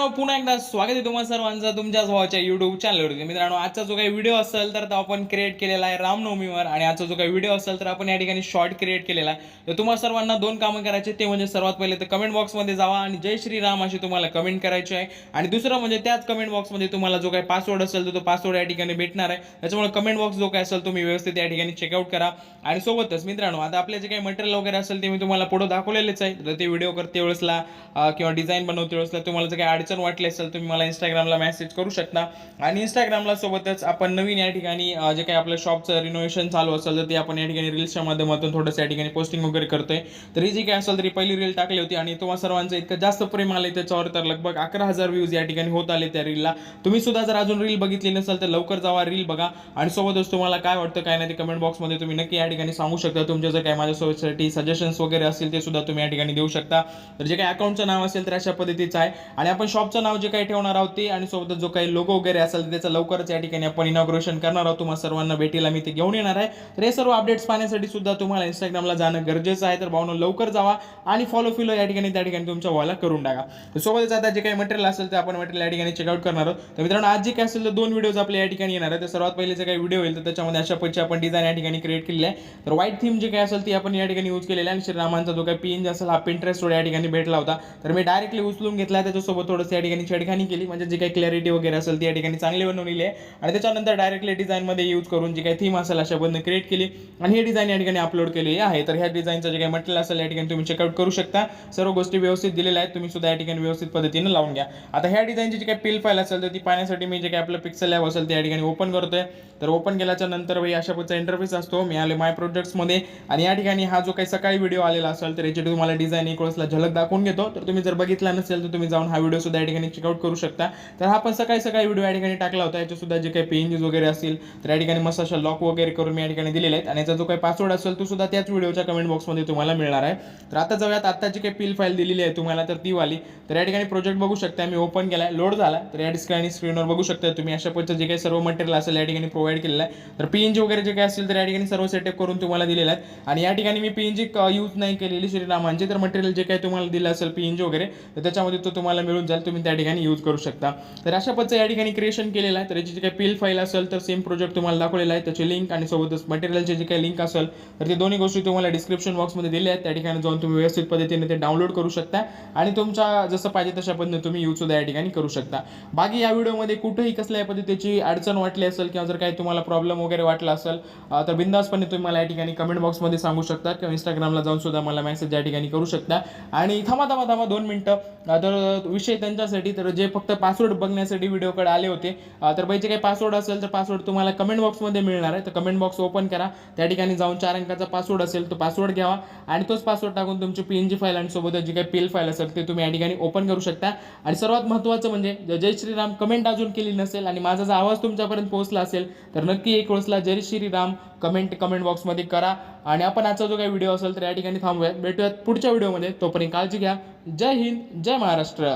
मित्रांनो पुन्हा एकदा स्वागत आहे तुम्हा सर्वांचं तुमच्याच भावाच्या YouTube चॅनलवरती। मित्रांनो आजचा जो काही व्हिडिओ असेल तर तो आपण क्रिएट केलेला आहे रामनवमीवर आणि आजचा जो काही व्हिडिओ असेल तर आपण या ठिकाणी शॉर्ट क्रिएट केलेला आहे। तर तुम्हा सर्वांना दोन कामं करायचे ते म्हणजे सर्वात पहिले तर कमेंट बॉक्समध्ये जावा आणि जय श्रीराम अशी तुम्हाला कमेंट करायची आहे आणि दुसरं म्हणजे त्याच कमेंट बॉक्समध्ये तुम्हाला जो काही पासवर्ड असेल तर तो पासवर्ड या ठिकाणी भेटणार आहे। त्याच्यामुळे कमेंट बॉक्स जो काही असेल तुम्ही व्यवस्थित या ठिकाणी चेकआउट करा आणि सोबतच मित्रांनो आता आपले जे काही मटेरियल वगैरे असेल ते मी तुम्हाला पुढे दाखवलेलेच आहे। तर ते व्हिडिओ करते वेळेसला किंवा डिझाईन बनवते वेळेसला तुम्हाला जर काही अडचण वाटली असेल तुम्ही मला इंस्टाग्रामला मेसेज करू शकता आणि इंस्टाग्रामला सोबतच आपण नवीन या ठिकाणी जे काही आपल्या शॉपचं रिनोव्हेशन चालू असेल तर ते आपण या ठिकाणी रील्सच्या माध्यमातून थोडंसं या ठिकाणी पोस्टिंग वगैरे करतोय। तर ही जी काही असेल तरी पहिली रील टाकली होती आणि तुम्हा सर्वांचं इतकं जास्त प्रेम आले त्याच्यावर तर लगभग 11,000 व्ह्यूज या ठिकाणी होत आले त्या रीलला। तुम्ही सुद्धा जर अजून रील बघितली नसेल तर लवकर जावा रील बघा आणि सोबतच तुम्हाला काय वाटतं काय नाही ते कमेंट बॉक्समध्ये तुम्ही नक्की या ठिकाणी सांगू शकता। तुमच्या जर काही माझ्यासोबतसाठी सजेशन्स वगैरे असतील ते सुद्धा तुम्ही या ठिकाणी देऊ शकता। तर जे काही अकाउंटचं नाव असेल तर अशा पद्धतीचं आहे आणि आपण शॉपचं नाव जे काही ठेवणार आहोत ते आणि सोबतच जो काही लोगो वगैरे असेल त्याचं लवकरच या ठिकाणी आपण इनॉग्रेशन करणार आहोत। तुम्हाला सर्वांना भेटीला मी ते घेऊन येणार आहे। तर हे सर्व अपडेट्स पाहण्यासाठी सुद्धा तुम्हाला इंस्टाग्रामला जाणं गरजेचं आहे। तर भावनो लवकर जावा आणि फॉलो या ठिकाणी त्या ठिकाणी तुमच्या वॉला करून टाका। सोबतच आता जे काही मटेरियल असेल ते आपण मटेरियल या ठिकाणी चेकआउट करणार आहोत। तर मित्रांनो आज जे काही असेल तर दोन व्हिडिओज आपल्या या ठिकाणी येणार आहे। तर सर्वात पहिले जे काही व्हिडिओ होईल तर त्याच्यामध्ये अशा पद्धतीची आपण डिझाईन या ठिकाणी क्रिएट केलेली आहे। तर व्हाईट थीम जे काही असेल ती आपण या ठिकाणी यूज केलेली आहे आणि श्रीरामांचा जो काही पीएनजी असेल हा पिंटरेस्ट या ठिकाणी भेटला होता तर मी डायरेक्टली उचलून घेतला त्याच्यासोबत थोडंसं या ठिकाणी छेडखानी केली म्हणजे जी काही क्लॅरिटी वगैरे असेल ती या ठिकाणी चांगली बनवलेली आहे आणि त्याच्यानंतर डायरेक्टली डिझाईनमध्ये यूज करून जी काही थीम असेल अशा पद्धतीने क्रिएट केली आणि हे डिझाईन या ठिकाणी अपलोड केलेली आहे। तर ह्या डिझाईनचं जे काही मटेरियल असेल या ठिकाणी तुम्ही चेकआउट करू शकता। सर्व गोष्टी व्यवस्थित दिलेल्या आहेत तुम्ही सुद्धा या ठिकाणी व्यवस्थित पद्धतीने लावून घ्या। आता ह्या डिझाईनची जी काही पिल फाईल असेल तर ती पाहण्यासाठी मी जे काही आपलं पिक्सेल लॅब असेल ते या ठिकाणी ओपन करतोय। तर ओपन केल्याच्या नंतर अशा पद्धतीचा इंटरफेस असतो। मी आले माय प्रोजेक्ट्समध्ये आणि या ठिकाणी हा जो काही सकाळी व्हिडिओ आलेला असेल तर याची तुम्हाला डिझाईन एक वेळेसला झलक दाखवून घेतो। तर तुम्ही जर बघितला नसेल तर तुम्ही जाऊन हा व्हिडिओ सुद्धा या ठिकाणी चेकआउट करू शकता। तर हा पण सकाळी व्हिडिओ या ठिकाणी टाकला होता। याचे सुद्धा जे काही पेजेस वगैरे असतील तर या ठिकाणी मस्त अशा लॉक वगैरे करून मी या ठिकाणी दिलेले आहेत आणि याचा जो काही पासवर्ड असेल तो सुद्धा त्याच व्हिडिओच्या कमेंट बॉक्समध्ये तुम्हाला मिळणार आहे। तर आता जाऊयात आता जी काही पिल फाईल दिलेली आहे तुम्हाला तर ती वाली तर या ठिकाणी प्रोजेक्ट बघू शकता मी ओपन केलाय लोड झाला। तर या ठिकाणी स्क्रीनवर बघू शकता तुम्ही अशा पद्धतीचे जे काही सर्व मटेरियल असेल या ठिकाणी प्रोव्हाइड केलेलं आहे। तर पीएनजी वगैरे जे काही असेल तर या ठिकाणी सर्व सेटअप करून तुम्हाला दिलेलं आहे आणि या ठिकाणी मी पीएनजी यूज नाही केलेली श्रीरामांची तर मटेरियल जे काही तुम्हाला दिलं असेल पीएनजी वगैरे तर त्याच्यामध्ये तो तुम्हाला मिळून जाईल तुम्ही त्या ठिकाणी यूज करू शकता। तर अशा पद्धतीचं या ठिकाणी क्रिएशन केलेलं आहे। तर याची जी काही पिल फाईल असेल तर सेम प्रोजेक्ट तुम्हाला दाखवलेला आहे त्याची लिंक आणि सोबतच मटेरियलची जी काही लिंक असेल तर ते दोन्ही गोष्टी तुम्हाला डिस्क्रिप्शन बॉक्समध्ये दिल्या आहेत। त्या ठिकाणी जाऊन तुम्ही व्यवस्थित पद्धतीने ते डाउनलोड करू शकता आणि तुमच्या जसं पाहिजे तशा पद्धतीने तुम्ही यूज सुद्धा या ठिकाणी करू शकता। बाकी या व्हिडिओमध्ये कुठेही कसल्याही पद्धतीची अडचण वाटली असेल किंवा जर काही तुम्हाला प्रॉब्लेम वगैरे वाटला असेल तर बिंदासपणे तुम्ही मला या ठिकाणी कमेंट बॉक्समध्ये सांगू शकता किंवा इंस्टाग्रामला जाऊन सुद्धा मला मेसेज या ठिकाणी करू शकता। आणि थांबा 2 मिनिटं तर विषय त्यांच्यासाठी तर जे फक्त पासवर्ड बघण्यासाठी व्हिडिओकडे आले होते तर जे काही पासवर्ड असेल तर पासवर्ड तुम्हाला कमेंट बॉक्समध्ये मिळणार आहे। तर कमेंट बॉक्स ओपन करा त्या ठिकाणी जाऊन 4 अंकाचा पासवर्ड असेल तो पासवर्ड घ्यावा आणि तोच पासवर्ड टाकून तुमची पीएनजी फाईल आणि सोबत जी काही पीएल फाईल असेल ते तुम्ही या ठिकाणी ओपन करू शकता। आणि सर्वात महत्त्वाचं म्हणजे जय श्रीराम कमेंट अजून केली नसेल आणि माझा जर आवाज तुमच्यापर्यंत पोहोचला असेल तर नक्की एक वेळेसला जय श्रीराम कमेंट बॉक्समध्ये करा आणि आपण आजचा जो काही व्हिडिओ असेल तर या ठिकाणी थांबूयात भेटूयात पुढच्या व्हिडिओमध्ये। तोपर्यंत काळजी घ्या। जय हिंद जय महाराष्ट्र।